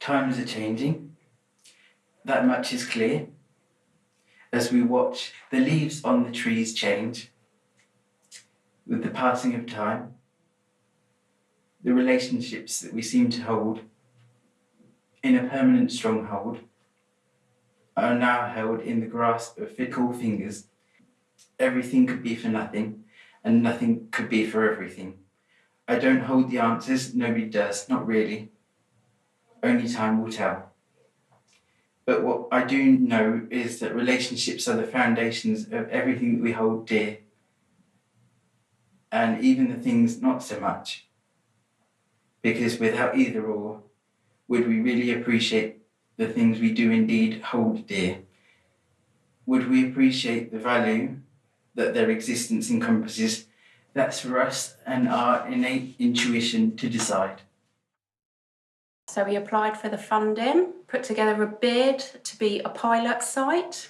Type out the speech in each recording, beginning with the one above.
Times are changing. That much is clear. As we watch the leaves on the trees change with the passing of time, the relationships that we seem to hold in a permanent stronghold are now held in the grasp of fickle fingers. Everything could be for nothing, and nothing could be for everything. I don't hold the answers, nobody does, not really. Only time will tell. But what I do know is that relationships are the foundations of everything that we hold dear, and even the things not so much. Because without either or, would we really appreciate the things we do indeed hold dear? Would we appreciate the value that their existence encompasses? That's for us and our innate intuition to decide. So we applied for the funding, put together a bid to be a pilot site.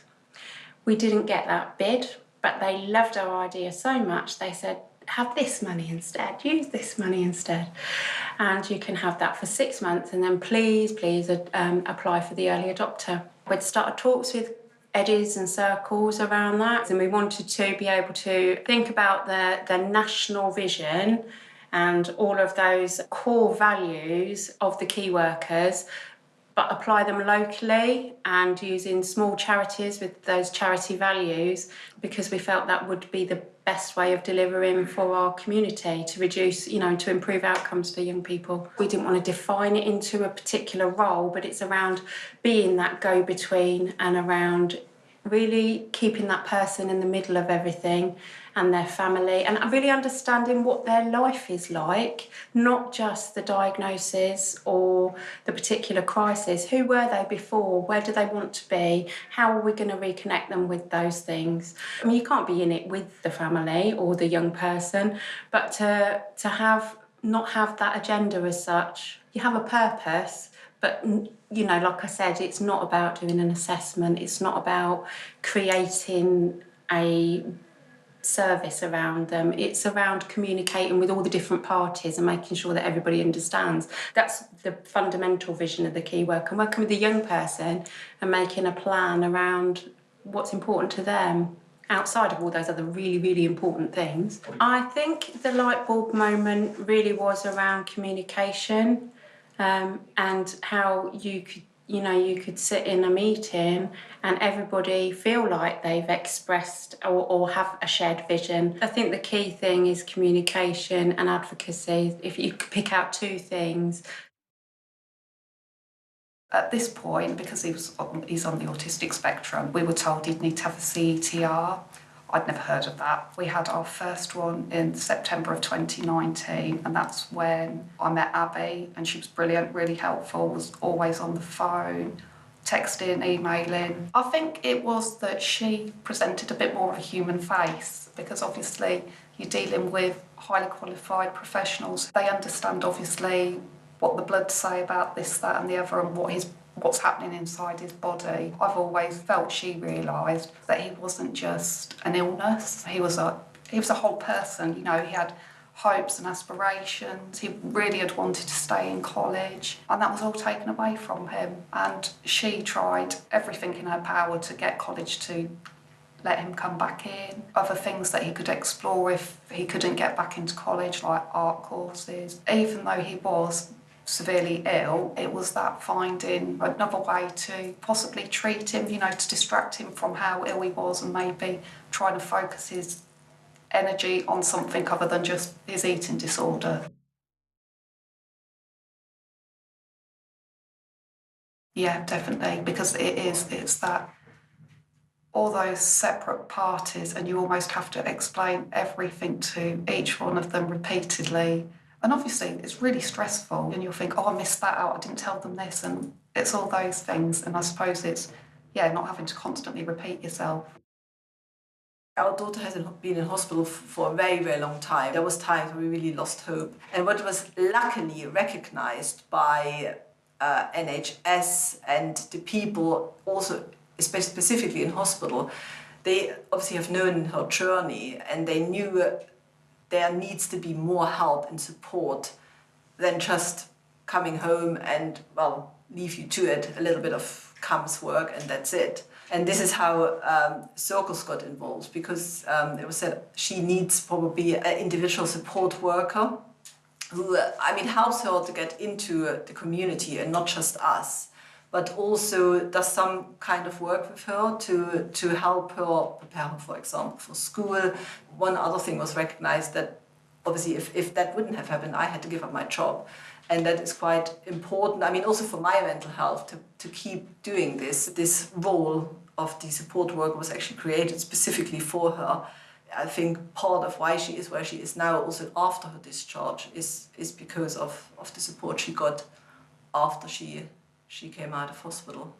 We didn't get that bid, but they loved our idea so much, they said, have this money instead, use this money instead. And you can have that for 6 months, and then please apply for the early adopter. We'd started talks with eddies and circles around that, and we wanted to be able to think about the national vision and all of those core values of the key workers, but apply them locally and using small charities with those charity values, because we felt that would be the best way of delivering for our community to reduce, to improve outcomes for young people. We didn't want to define it into a particular role, but it's around being that go-between and around really keeping that person in the middle of everything and their family, and really understanding what their life is like, not just the diagnosis or the particular crisis. Who were they before? Where do they want to be? How are we going to reconnect them with those things? I mean, you can't be in it with the family or the young person, but to not have that agenda as such. You have a purpose, but like I said, it's not about doing an assessment. It's not about creating a service around them. It's around communicating with all the different parties and making sure that everybody understands. That's the fundamental vision of the key work, and working with the young person and making a plan around what's important to them outside of all those other really, really important things. I think the light bulb moment really was around communication, and how you could sit in a meeting and everybody feel like they've expressed or have a shared vision. I think the key thing is communication and advocacy. If you could pick out two things. At this point, because he's on the autistic spectrum, we were told he'd need to have a CETR. I'd never heard of that. We had our first one in September of 2019, and that's when I met Abby, and she was brilliant, really helpful, was always on the phone, texting, emailing. I think it was that she presented a bit more of a human face, because obviously you're dealing with highly qualified professionals. They understand obviously what the bloods say about this, that and the other, and what's happening inside his body. I've always felt she realised that he wasn't just an illness. He was a whole person. He had hopes and aspirations. He really had wanted to stay in college, and that was all taken away from him. And she tried everything in her power to get college to let him come back in. Other things that he could explore if he couldn't get back into college, like art courses. Even though he was severely ill, it was that finding another way to possibly treat him, to distract him from how ill he was, and maybe trying to focus his energy on something other than just his eating disorder. Yeah, definitely, because it's that all those separate parties, and you almost have to explain everything to each one of them repeatedly. And obviously it's really stressful, and you'll think, I missed that out, I didn't tell them this, and it's all those things. And I suppose it's, not having to constantly repeat yourself. Our daughter has been in hospital for a very, very long time. There was times when we really lost hope. And what was luckily recognized by NHS and the people also, especially specifically in hospital, they obviously have known her journey, and they knew there needs to be more help and support than just coming home and, leave you to it, a little bit of comes work and that's it. And this is how Circles got involved, because it was said she needs probably an individual support worker who, helps her to get into the community and not just us, but also does some kind of work with her to help her prepare her, for example, for school. One other thing was recognized that obviously if that wouldn't have happened, I had to give up my job. And that is quite important. Also for my mental health to keep doing this. This role of the support worker was actually created specifically for her. I think part of why she is where she is now, also after her discharge, is because of the support she got after she came out of hospital.